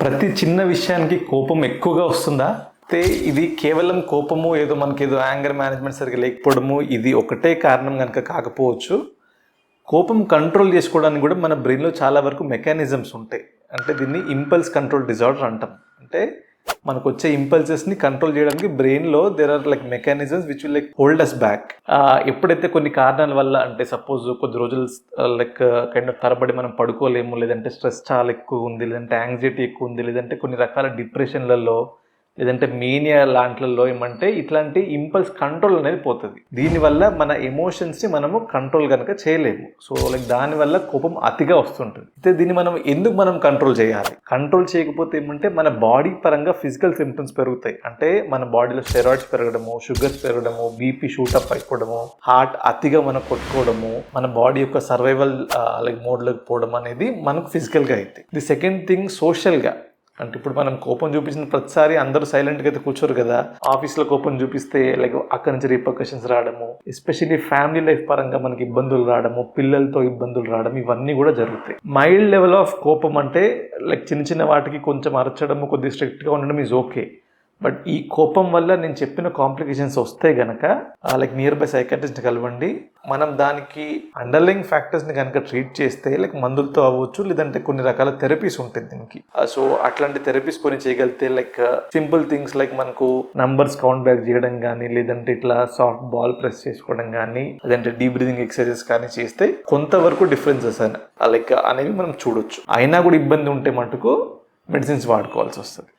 ప్రతి చిన్న విషయానికి కోపం ఎక్కువగా వస్తుందా? అయితే ఇది కేవలం కోపము ఏదో మనకేదో యాంగర్ మేనేజ్మెంట్ సరిగ్గా లేకపోవడము ఇది ఒకటే కారణం కనుక కాకపోవచ్చు. కోపం కంట్రోల్ చేసుకోవడానికి కూడా మన బ్రెయిన్లో చాలా వరకు మెకానిజమ్స్ ఉంటాయి. అంటే దీన్ని ఇంపల్స్ కంట్రోల్ డిజార్డర్ అంటాం. అంటే మనకు వచ్చే ఇంపల్సెస్ని కంట్రోల్ చేయడానికి బ్రెయిన్లో there are like mechanisms which will like hold us back. ఎప్పుడైతే కొన్ని కారణాల వల్ల అంటే సపోజ్ కొద్ది రోజులు లైక్ కైండ్ ఆఫ్ తరబడి మనం పడుకోలేము, లేదంటే స్ట్రెస్ చాలా ఎక్కువ ఉంది, లేదంటే యాంగ్జైటీ ఎక్కువ ఉంది, లేదంటే కొన్ని రకాల డిప్రెషన్లలో, లేదంటే మేనియా లాంటిలో ఏమంటే ఇట్లాంటి ఇంపల్స్ కంట్రోల్ అనేది పోతుంది. దీనివల్ల మన ఎమోషన్స్ని మనము కంట్రోల్ కనుక చేయలేము. సో లైక్ దానివల్ల కోపం అతిగా వస్తుంటుంది. అయితే దీన్ని మనం కంట్రోల్ చేయాలి. కంట్రోల్ చేయకపోతే ఏమంటే మన బాడీ పరంగా ఫిజికల్ సిమ్టమ్స్ పెరుగుతాయి. అంటే మన బాడీలో స్టెరాయిడ్స్ పెరగడము, షుగర్స్ పెరగడము, బీపీ షూటప్ అయిపోవడము, హార్ట్ అతిగా మనం కొట్టుకోవడము, మన బాడీ యొక్క సర్వైవల్ లైక్ మోడ్లోకి పోవడం అనేది మనకు ఫిజికల్గా అయితే. ది సెకండ్ థింగ్ సోషల్గా. అంటే ఇప్పుడు మనం కోపం చూపించిన ప్రతిసారి అందరూ సైలెంట్గా అయితే కూర్చోరు కదా. ఆఫీస్లో కోపం చూపిస్తే లైక్ అక్కడి నుంచి రిపర్కషన్స్ రావడము, ఎస్పెషల్లీ ఫ్యామిలీ లైఫ్ పరంగా మనకి ఇబ్బందులు రావడము, పిల్లలతో ఇబ్బందులు రావడం, ఇవన్నీ కూడా జరుగుతాయి. మైల్డ్ లెవెల్ ఆఫ్ కోపం అంటే లైక్ చిన్న చిన్న వాటికి కొంచెం అరచడము, కొద్దిగా స్ట్రిక్ట్గా ఉండడం ఈజ్ ఓకే. బట్ ఈ కోపం వల్ల నేను చెప్పిన కాంప్లికేషన్స్ వస్తే గనక లైక్ నియర్ బై సైకాట్రిస్ట్ని కలవండి. మనం దానికి అండర్లైయింగ్ ఫ్యాక్టర్స్ని కనుక ట్రీట్ చేస్తే లైక్ మందులతో అవ్వచ్చు, లేదంటే కొన్ని రకాల థెరపీస్ ఉంటుంది దీనికి. సో అట్లాంటి థెరపీస్ కొన్ని చేయగలిగితే లైక్ సింపుల్ థింగ్స్ లైక్ మనకు నంబర్స్ కౌంట్ బ్యాక్ చేయడం కానీ, లేదంటే ఇట్లా సాఫ్ట్ బాల్ ప్రెస్ చేసుకోవడం కానీ, లేదంటే డీప్ బ్రీదింగ్ ఎక్సర్సైజెస్ కానీ చేస్తే కొంతవరకు డిఫరెన్సెస్ లైక్ అనేవి మనం చూడొచ్చు. అయినా కూడా ఇబ్బంది ఉంటే మటుకు మెడిసిన్స్ వాడుకోవాల్సి వస్తుంది.